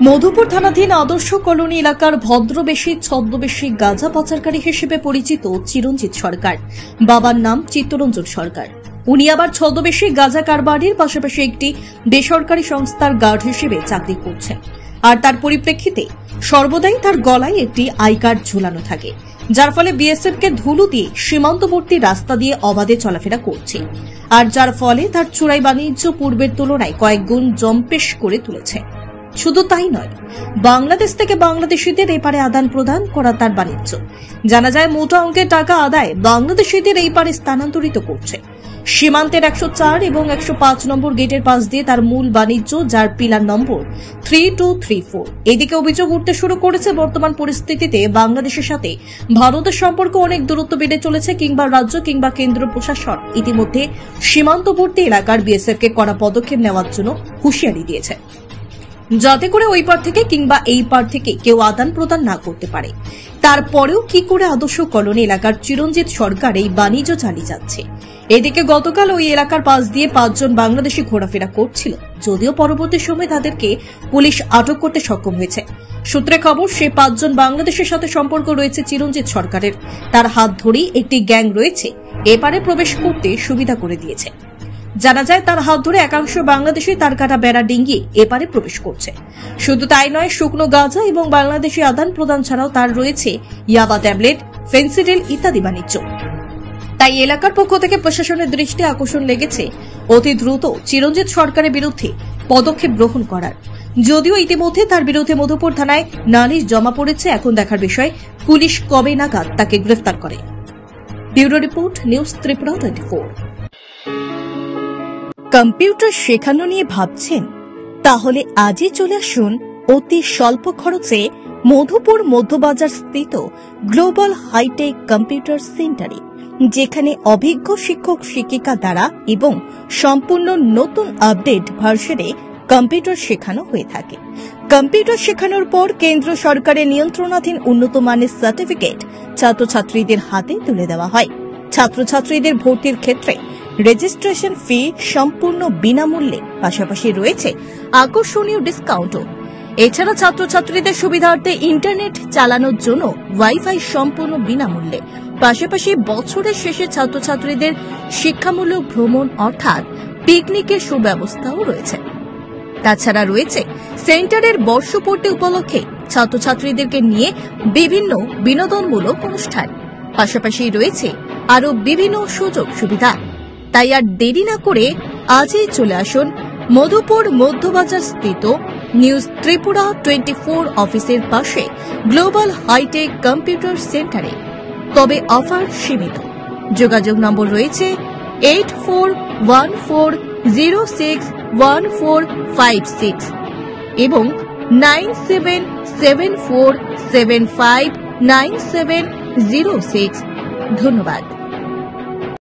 মধুপুর থানাধীন আদর্শ কলোনি এলাকার ভদ্রবেশী ছদ্মবেশী গাঁজা পাচারকারী হিসেবে পরিচিত চিরঞ্জিত সরকার। বাবার নাম চিত্তরঞ্জন সরকার। উনি আবার ছদ্মবেশী গাঁজা কারবারির পাশাপাশি একটি বেসরকারি সংস্থার গার্ড হিসেবে চাকরি করছেন। আর তার পরিপ্রেক্ষিতে সর্বদাই তার গলায় একটি আই কার্ড ঝুলানো থাকে, যার ফলে বিএসএফকে ধুলো দিয়ে সীমান্তবর্তী রাস্তা দিয়ে অবাধে চলাফেরা করছে, আর যার ফলে তার চোরাই বাণিজ্য পূর্বের তুলনায় কয়েক গুণ জম্পেশ করে তুলেছে। শুধু তাই নয়, বাংলাদেশ থেকে বাংলাদেশিদের এপারে আদান প্রদান করা তার বাণিজ্য। জানা যায় মোটা অঙ্কের টাকা আদায় বাংলাদেশিদের এই পারে স্থানান্তরিত করছে। সীমান্তের 104 এবং 105 নম্বর গেটের পাশ দিয়ে তার মূল বাণিজ্য, যার পিলার নম্বর 3234। এদিকে অভিযোগ উঠতে শুরু করেছে বর্তমান পরিস্থিতিতে বাংলাদেশের সাথে ভারতের সম্পর্ক অনেক দূরত্ব বেড়ে চলেছে, কিংবা রাজ্য কিংবা কেন্দ্র প্রশাসন ইতিমধ্যে সীমান্তবর্তী এলাকার বিএসএফকে কড়া পদক্ষেপ নেওয়ার জন্য হুঁশিয়ারি দিয়েছে, যাতে করে ওই পার থেকে কিংবা এই পার থেকে কেউ আদান প্রদান না করতে পারে। তারপরেও কি করে আদর্শ কলোনি এলাকার চিরঞ্জিত সরকার এই বাণিজ্য চালিয়ে যাচ্ছে? এদিকে গতকাল ওই এলাকার পাশ দিয়ে 5 জন বাংলাদেশি ঘোরাফেরা করছিল, যদিও পরবর্তী সময়ে তাদেরকে পুলিশ আটক করতে সক্ষম হয়েছে। সূত্রে খবর, সে 5 জন বাংলাদেশের সাথে সম্পর্ক রয়েছে চিরঞ্জিত সরকারের। তার হাত ধরেই একটি গ্যাং রয়েছে এপারে প্রবেশ করতে সুবিধা করে দিয়েছে। জানা যায়, তার হাত ধরে একাংশ বাংলাদেশি তার কাটা বেড়া ডিঙ্গিয়ে এপারে প্রবেশ করছে। শুধু তাই নয়, শুকনো গাঁজা এবং বাংলাদেশি আদান প্রদান ছাড়াও তার রয়েছে ইয়াবা ট্যাবলেট, ফেন্সিডিল ইত্যাদি বাণিজ্য। তাই এলাকার পক্ষ থেকে প্রশাসনের দৃষ্টি আকর্ষণ লেগেছে অতি দ্রুত চিরঞ্জিত সরকারের বিরুদ্ধে পদক্ষেপ গ্রহণ করার। যদিও ইতিমধ্যে তার বিরুদ্ধে মধুপুর থানায় নালিশ জমা পড়েছে। এখন দেখার বিষয় পুলিশ কবে নাগাদ তাকে গ্রেফতার করে। Bureau report, news Tripura 24। Computer শেখানো নিয়ে ভাবছেন? তাহলে আজই চলে আসুন অতি স্বল্প খরচে মধুপুর মধ্যবাজার স্থিত গ্লোবাল হাইটেক কম্পিউটার সেন্টারে, যেখানে অভিজ্ঞ শিক্ষক শিক্ষিকা দ্বারা এবং সম্পূর্ণ নতুন আপডেট ভার্সনে কম্পিউটার শেখানো হয়ে থাকে। কম্পিউটার শেখানোর পর কেন্দ্র সরকারের নিয়ন্ত্রণাধীন উন্নত মানের সার্টিফিকেট ছাত্রছাত্রীদের হাতে তুলে দেওয়া হয়। ছাত্রছাত্রীদের ভর্তির ক্ষেত্রে রেজিস্ট্রেশন ফি সম্পূর্ণ বিনামূল্যে, পাশাপাশি রয়েছে আকর্ষণীয় ডিসকাউন্টও। এছাড়া ছাত্রছাত্রীদের সুবিধার্থে ইন্টারনেট চালানোর জন্য ওয়াইফাই সম্পূর্ণ বিনামূল্যে, পাশাপাশি বছরের শেষে ছাত্রছাত্রীদের শিক্ষামূলক ভ্রমণ অর্থাৎ পিকনিকের সুব্যবস্থাও রয়েছে। তাছাড়া রয়েছে সেন্টারের বর্ষপূর্তি উপলক্ষে ছাত্রছাত্রীদেরকে নিয়ে বিভিন্ন বিনোদনমূলক অনুষ্ঠান, পাশাপাশি রয়েছে আরও বিভিন্ন সুযোগ সুবিধা। তাই আর দেরি না করে আজই চলে আসুন মধুপুর মধ্যবাজার স্থিত নিউজ ত্রিপুরা 24 অফিসের পাশে গ্লোবাল হাইটেক কম্পিউটার সেন্টারে। তবে অফার সীমিত। যোগাযোগ নম্বর রয়েছে 8414061456 এবং 9774759706। ধন্যবাদ।